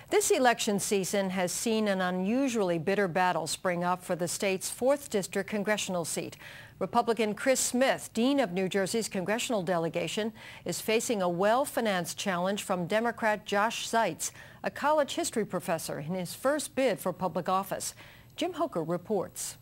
This election season has seen an unusually bitter battle spring up for the state's 4th District congressional seat. Republican Chris Smith, dean of New Jersey's congressional delegation, is facing a well-financed challenge from Democrat Josh Zeitz, a college history professor, in his first bid for public office. Jim Hooker reports.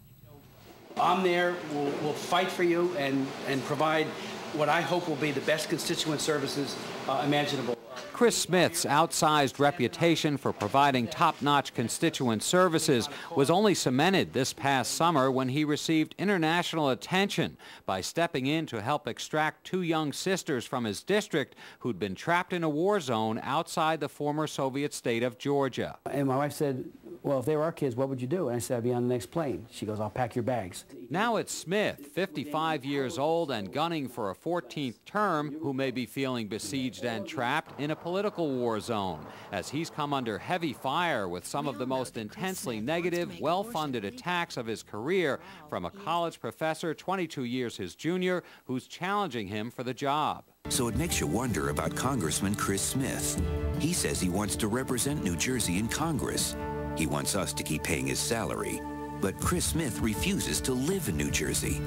I'm there, we'll fight for you and provide what I hope will be the best constituent services imaginable. Chris Smith's outsized reputation for providing top-notch constituent services was only cemented this past summer when he received international attention by stepping in to help extract 2 young sisters from his district who'd been trapped in a war zone outside the former Soviet state of Georgia. And my wife said, well, if they were our kids, what would you do? And I said, I'd be on the next plane. She goes, I'll pack your bags. Now it's Smith, 55 years old and gunning for a 14th term, who may be feeling besieged and trapped in a political war zone, as he's come under heavy fire with some of the most intensely negative, well-funded attacks of his career from a college professor 22 years his junior, who's challenging him for the job. So it makes you wonder about Congressman Chris Smith. He says he wants to represent New Jersey in Congress. He wants us to keep paying his salary. But Chris Smith refuses to live in New Jersey.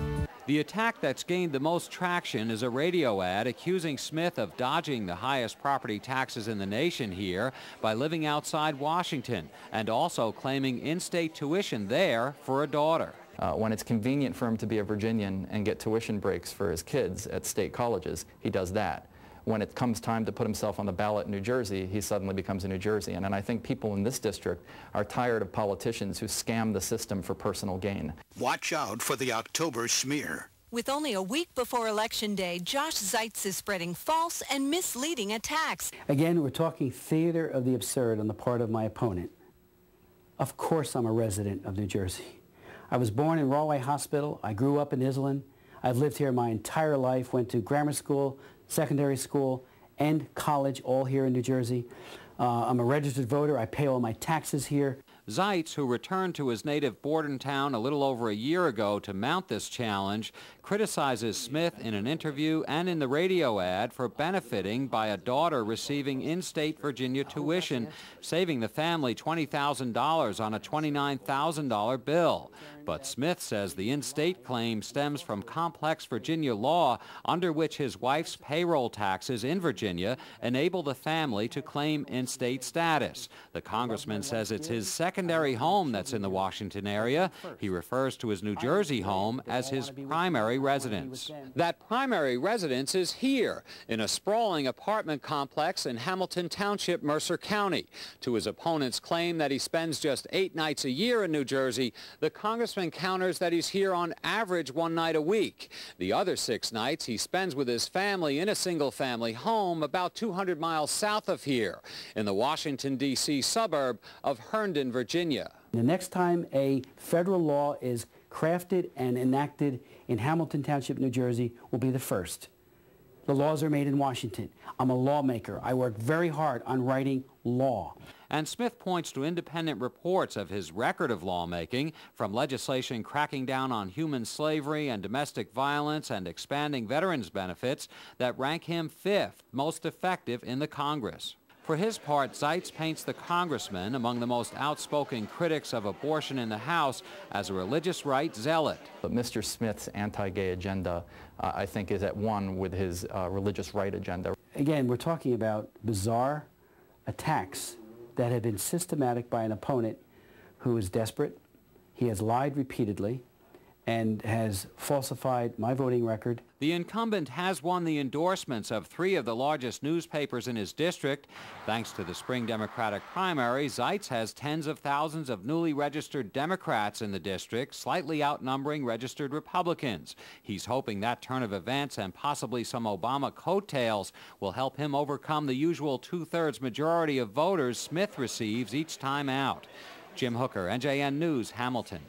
The attack that's gained the most traction is a radio ad accusing Smith of dodging the highest property taxes in the nation here by living outside Washington, and also claiming in-state tuition there for a daughter. When it's convenient for him to be a Virginian and get tuition breaks for his kids at state colleges, he does that. When it comes time to put himself on the ballot in New Jersey, he suddenly becomes a New Jerseyan. And I think people in this district are tired of politicians who scam the system for personal gain. Watch out for the October smear. With only a week before Election Day, Josh Zeitz is spreading false and misleading attacks. Again, we're talking theater of the absurd on the part of my opponent. Of course I'm a resident of New Jersey. I was born in Rahway Hospital. I grew up in Island. I've lived here my entire life, went to grammar school, secondary school, and college, all here in New Jersey. I'm a registered voter. I pay all my taxes here. Zeitz, who returned to his native Bordentown a little over a year ago to mount this challenge, criticizes Smith in an interview and in the radio ad for benefiting by a daughter receiving in-state Virginia tuition, saving the family $20,000 on a $29,000 bill. But Smith says the in-state claim stems from complex Virginia law under which his wife's payroll taxes in Virginia enable the family to claim in-state status. The congressman says it's his secondary home that's in the Washington area. He refers to his New Jersey home as his primary residence. That primary residence is here, in a sprawling apartment complex in Hamilton Township, Mercer County. To his opponent's claim that he spends just 8 nights a year in New Jersey, the congressman counters that he's here on average 1 night a week. The other 6 nights he spends with his family in a single-family home about 200 miles south of here, in the Washington, D.C. suburb of Herndon, Virginia. The next time a federal law is crafted and enacted in Hamilton Township, New Jersey, will be the first. The laws are made in Washington. I'm a lawmaker. I work very hard on writing law. And Smith points to independent reports of his record of lawmaking, from legislation cracking down on human slavery and domestic violence and expanding veterans' benefits, that rank him 5th most effective in the Congress. For his part, Zeitz paints the congressman, among the most outspoken critics of abortion in the House, as a religious right zealot. But Mr. Smith's anti-gay agenda, I think, is at one with his religious right agenda. Again, we're talking about bizarre attacks that have been systematic by an opponent who is desperate. He has lied repeatedly and has falsified my voting record. The incumbent has won the endorsements of 3 of the largest newspapers in his district. Thanks to the spring Democratic primary, Zeitz has tens of thousands of newly registered Democrats in the district, slightly outnumbering registered Republicans. He's hoping that turn of events and possibly some Obama coattails will help him overcome the usual 2/3 majority of voters Smith receives each time out. Jim Hooker, NJN News, Hamilton.